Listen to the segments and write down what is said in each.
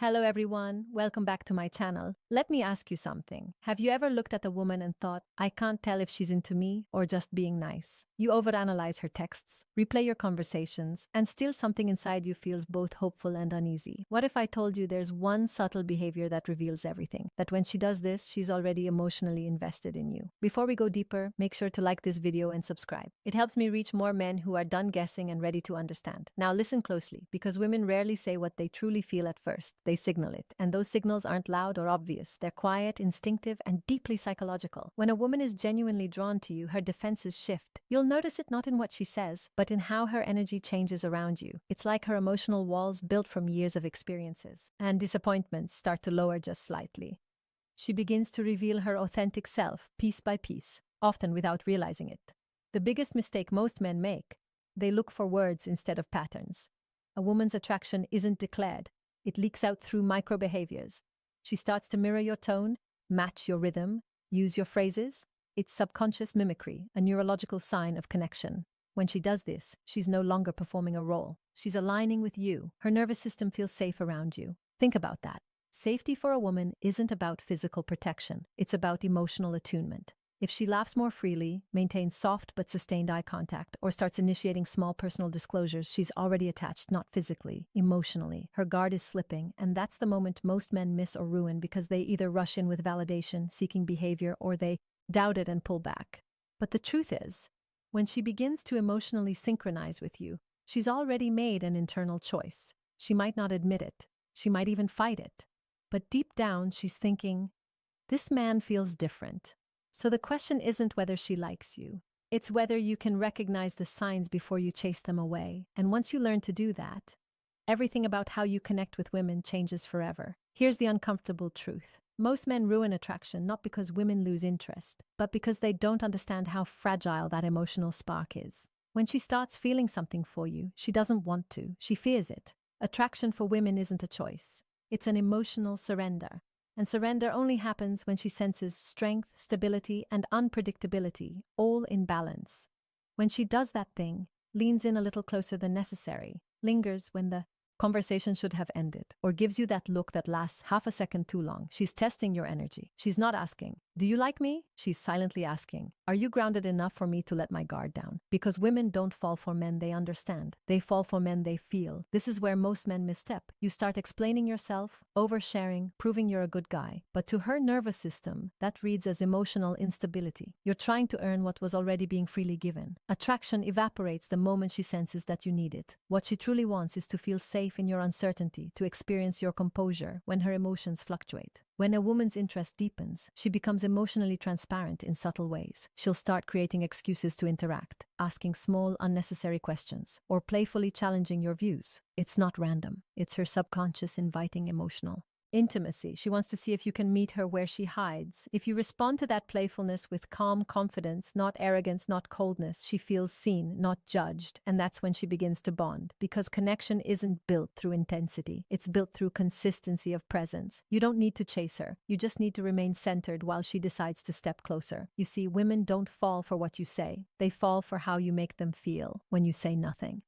Hello everyone, welcome back to my channel. Let me ask you something. Have you ever looked at a woman and thought, I can't tell if she's into me or just being nice? You overanalyze her texts, replay your conversations, and still something inside you feels both hopeful and uneasy. What if I told you there's one subtle behavior that reveals everything? That when she does this, she's already emotionally invested in you. Before we go deeper, make sure to like this video and subscribe. It helps me reach more men who are done guessing and ready to understand. Now listen closely, because women rarely say what they truly feel at first. They signal it, and those signals aren't loud or obvious. They're quiet, instinctive, and deeply psychological. When a woman is genuinely drawn to you, her defenses shift. You'll notice it not in what she says, but in how her energy changes around you. It's like her emotional walls built from years of experiences, and disappointments start to lower just slightly. She begins to reveal her authentic self, piece by piece, often without realizing it. The biggest mistake most men make: they look for words instead of patterns. A woman's attraction isn't declared. It leaks out through micro-behaviors. She starts to mirror your tone, match your rhythm, use your phrases. It's subconscious mimicry, a neurological sign of connection. When she does this, she's no longer performing a role. She's aligning with you. Her nervous system feels safe around you. Think about that. Safety for a woman isn't about physical protection. It's about emotional attunement. If she laughs more freely, maintains soft but sustained eye contact, or starts initiating small personal disclosures, she's already attached, not physically, emotionally. Her guard is slipping, and that's the moment most men miss or ruin because they either rush in with validation, seeking behavior, or they doubt it and pull back. But the truth is, when she begins to emotionally synchronize with you, she's already made an internal choice. She might not admit it. She might even fight it. But deep down, she's thinking, this man feels different. So the question isn't whether she likes you. It's whether you can recognize the signs before you chase them away. And once you learn to do that, everything about how you connect with women changes forever. Here's the uncomfortable truth. Most men ruin attraction not because women lose interest, but because they don't understand how fragile that emotional spark is. When she starts feeling something for you, she doesn't want to. She fears it. Attraction for women isn't a choice. It's an emotional surrender. And surrender only happens when she senses strength, stability, and unpredictability, all in balance. When she does that thing, leans in a little closer than necessary, lingers when the conversation should have ended, or gives you that look that lasts half a second too long, she's testing your energy. She's not asking, do you like me? She's silently asking, are you grounded enough for me to let my guard down? Because women don't fall for men they understand. They fall for men they feel. This is where most men misstep. You start explaining yourself, oversharing, proving you're a good guy. But to her nervous system, that reads as emotional instability. You're trying to earn what was already being freely given. Attraction evaporates the moment she senses that you need it. What she truly wants is to feel safe in your uncertainty, to experience your composure when her emotions fluctuate. When a woman's interest deepens, she becomes emotionally transparent in subtle ways. She'll start creating excuses to interact, asking small, unnecessary questions, or playfully challenging your views. It's not random. It's her subconscious inviting emotional intimacy. She wants to see if you can meet her where she hides. If you respond to that playfulness with calm confidence, not arrogance, not coldness, she feels seen, not judged. And that's when she begins to bond. Because connection isn't built through intensity. It's built through consistency of presence. You don't need to chase her. You just need to remain centered while she decides to step closer. You see, women don't fall for what you say. They fall for how you make them feel when you say nothing.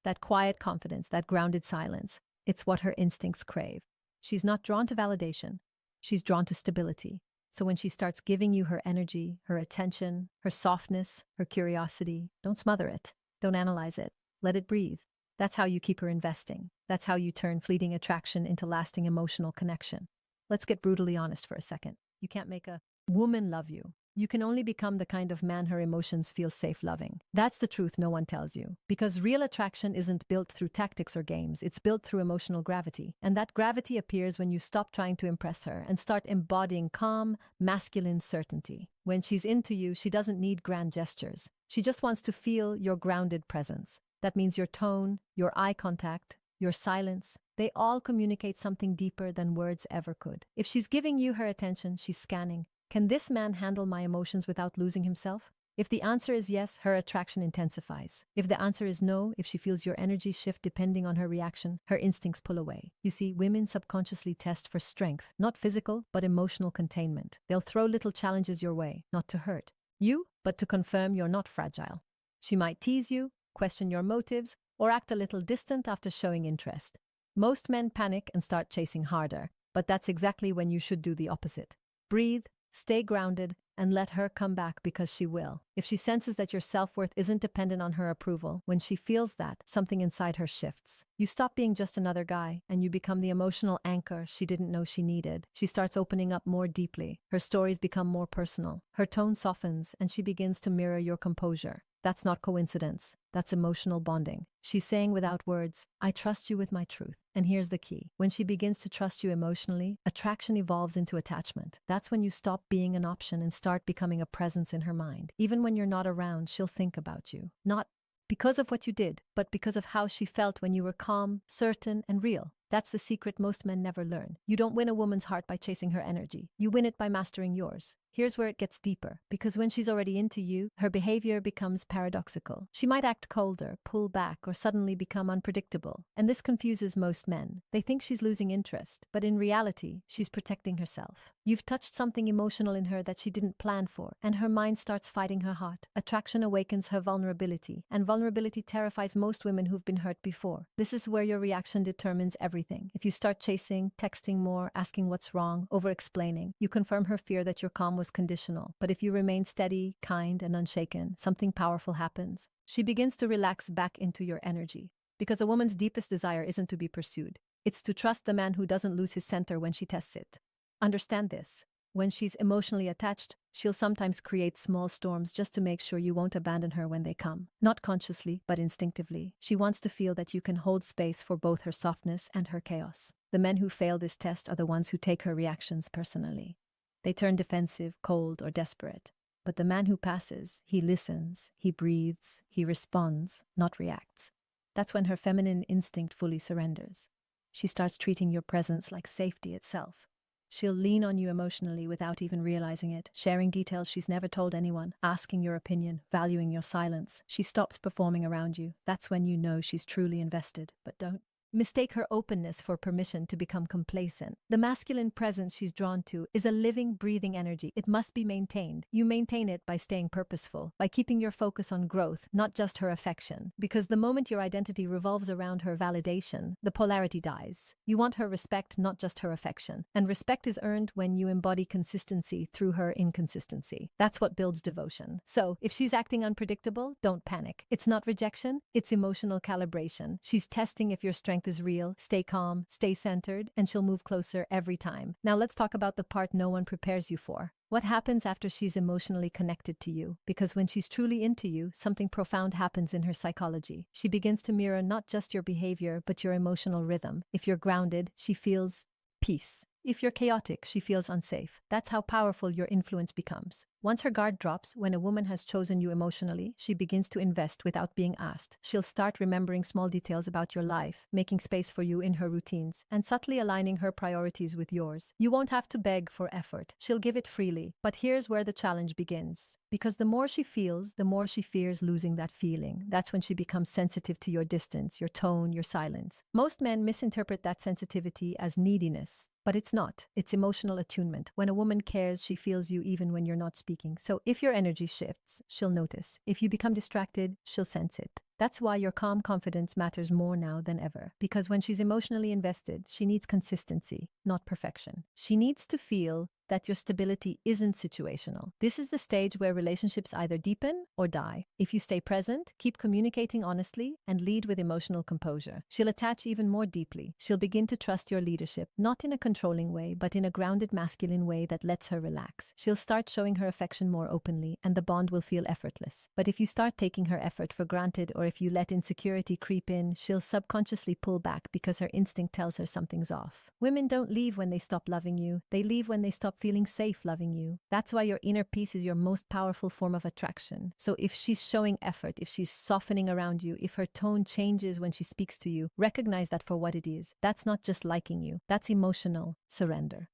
That quiet confidence, that grounded silence, it's what her instincts crave. She's not drawn to validation. She's drawn to stability. So when she starts giving you her energy, her attention, her softness, her curiosity, don't smother it. Don't analyze it. Let it breathe. That's how you keep her investing. That's how you turn fleeting attraction into lasting emotional connection. Let's get brutally honest for a second. You can't make a woman love you. You can only become the kind of man her emotions feel safe loving. That's the truth no one tells you. Because real attraction isn't built through tactics or games. It's built through emotional gravity. And that gravity appears when you stop trying to impress her and start embodying calm, masculine certainty. When she's into you, she doesn't need grand gestures. She just wants to feel your grounded presence. That means your tone, your eye contact, your silence, they all communicate something deeper than words ever could. If she's giving you her attention, she's scanning. Can this man handle my emotions without losing himself? If the answer is yes, her attraction intensifies. If the answer is no, if she feels your energy shift depending on her reaction, her instincts pull away. You see, women subconsciously test for strength, not physical, but emotional containment. They'll throw little challenges your way, not to hurt you, but to confirm you're not fragile. She might tease you, question your motives, or act a little distant after showing interest. Most men panic and start chasing harder, but that's exactly when you should do the opposite. Breathe, stay grounded, and let her come back because she will. If she senses that your self-worth isn't dependent on her approval, when she feels that, something inside her shifts. You stop being just another guy, and you become the emotional anchor she didn't know she needed. She starts opening up more deeply. Her stories become more personal. Her tone softens, and she begins to mirror your composure. That's not coincidence. That's emotional bonding. She's saying without words, I trust you with my truth. And here's the key. When she begins to trust you emotionally, attraction evolves into attachment. That's when you stop being an option and start becoming a presence in her mind. Even when you're not around, she'll think about you. Not because of what you did, but because of how she felt when you were calm, certain, and real. That's the secret most men never learn. You don't win a woman's heart by chasing her energy. You win it by mastering yours. Here's where it gets deeper, because when she's already into you, her behavior becomes paradoxical. She might act colder, pull back, or suddenly become unpredictable. And this confuses most men. They think she's losing interest, but in reality, she's protecting herself. You've touched something emotional in her that she didn't plan for, and her mind starts fighting her heart. Attraction awakens her vulnerability, and vulnerability terrifies most women who've been hurt before. This is where your reaction determines everything. If you start chasing, texting more, asking what's wrong, over-explaining, you confirm her fear that your calm was conditional. But if you remain steady, kind, and unshaken, something powerful happens. She begins to relax back into your energy. Because a woman's deepest desire isn't to be pursued. It's to trust the man who doesn't lose his center when she tests it. Understand this. When she's emotionally attached, she'll sometimes create small storms just to make sure you won't abandon her when they come. Not consciously, but instinctively. She wants to feel that you can hold space for both her softness and her chaos. The men who fail this test are the ones who take her reactions personally. They turn defensive, cold, or desperate. But the man who passes, he listens, he breathes, he responds, not reacts. That's when her feminine instinct fully surrenders. She starts treating your presence like safety itself. She'll lean on you emotionally without even realizing it, sharing details she's never told anyone, asking your opinion, valuing your silence. She stops performing around you. That's when you know she's truly invested. But don't mistake her openness for permission to become complacent. The masculine presence she's drawn to is a living, breathing energy. It must be maintained. You maintain it by staying purposeful, by keeping your focus on growth, not just her affection. Because the moment your identity revolves around her validation, the polarity dies. You want her respect, not just her affection. And respect is earned when you embody consistency through her inconsistency. That's what builds devotion. So, if she's acting unpredictable, don't panic. It's not rejection, it's emotional calibration. She's testing if your strength is real. Stay calm, stay centered, and she'll move closer every time. Now let's talk about the part no one prepares you for. What happens after she's emotionally connected to you? Because when she's truly into you, something profound happens in her psychology. She begins to mirror not just your behavior, but your emotional rhythm. If you're grounded, she feels peace. If you're chaotic, she feels unsafe. That's how powerful your influence becomes. Once her guard drops, when a woman has chosen you emotionally, she begins to invest without being asked. She'll start remembering small details about your life, making space for you in her routines, and subtly aligning her priorities with yours. You won't have to beg for effort. She'll give it freely. But here's where the challenge begins. Because the more she feels, the more she fears losing that feeling. That's when she becomes sensitive to your distance, your tone, your silence. Most men misinterpret that sensitivity as neediness. But it's not. It's emotional attunement. When a woman cares, she feels you even when you're not speaking. So if your energy shifts, she'll notice. If you become distracted, she'll sense it. That's why your calm confidence matters more now than ever. Because when she's emotionally invested, she needs consistency, not perfection. She needs to feel that your stability isn't situational. This is the stage where relationships either deepen or die. If you stay present, keep communicating honestly, and lead with emotional composure, she'll attach even more deeply. She'll begin to trust your leadership, not in a controlling way, but in a grounded masculine way that lets her relax. She'll start showing her affection more openly, and the bond will feel effortless. But if you start taking her effort for granted, or if you let insecurity creep in, she'll subconsciously pull back because her instinct tells her something's off. Women don't leave when they stop loving you. They leave when they stop feeling safe loving you. That's why your inner peace is your most powerful form of attraction. So if she's showing effort, if she's softening around you, if her tone changes when she speaks to you, recognize that for what it is. That's not just liking you. That's emotional surrender.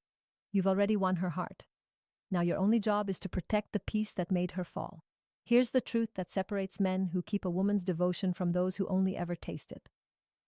You've already won her heart. Now your only job is to protect the peace that made her fall. Here's the truth that separates men who keep a woman's devotion from those who only ever taste it.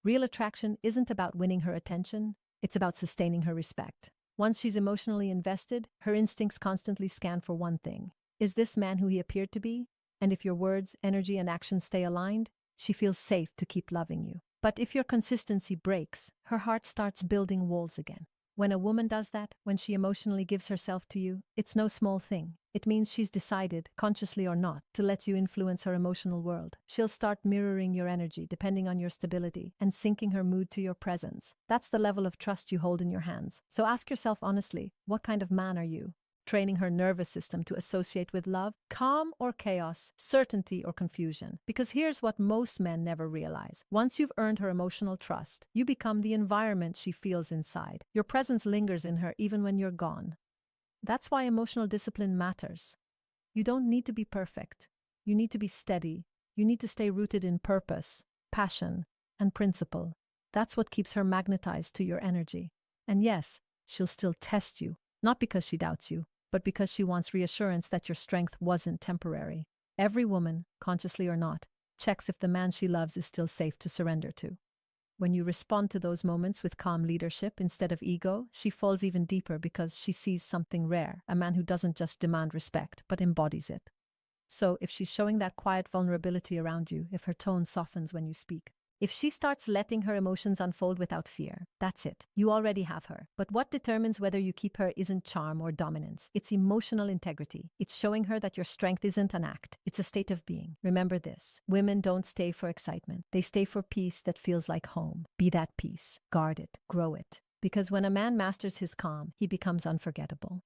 Real attraction isn't about winning her attention, it's about sustaining her respect. Once she's emotionally invested, her instincts constantly scan for one thing. Is this man who he appeared to be? And if your words, energy, and actions stay aligned, she feels safe to keep loving you. But if your consistency breaks, her heart starts building walls again. When a woman does that, when she emotionally gives herself to you, it's no small thing. It means she's decided, consciously or not, to let you influence her emotional world. She'll start mirroring your energy depending on your stability and syncing her mood to your presence. That's the level of trust you hold in your hands. So ask yourself honestly, what kind of man are you? Training her nervous system to associate with love, calm or chaos, certainty or confusion. Because here's what most men never realize. Once you've earned her emotional trust, you become the environment she feels inside. Your presence lingers in her even when you're gone. That's why emotional discipline matters. You don't need to be perfect. You need to be steady. You need to stay rooted in purpose, passion, and principle. That's what keeps her magnetized to your energy. And yes, she'll still test you, not because she doubts you, but because she wants reassurance that your strength wasn't temporary. Every woman, consciously or not, checks if the man she loves is still safe to surrender to. When you respond to those moments with calm leadership instead of ego, she falls even deeper because she sees something rare, a man who doesn't just demand respect, but embodies it. So if she's showing that quiet vulnerability around you, if her tone softens when you speak, if she starts letting her emotions unfold without fear, that's it. You already have her. But what determines whether you keep her isn't charm or dominance. It's emotional integrity. It's showing her that your strength isn't an act. It's a state of being. Remember this. Women don't stay for excitement. They stay for peace that feels like home. Be that peace. Guard it. Grow it. Because when a man masters his calm, he becomes unforgettable.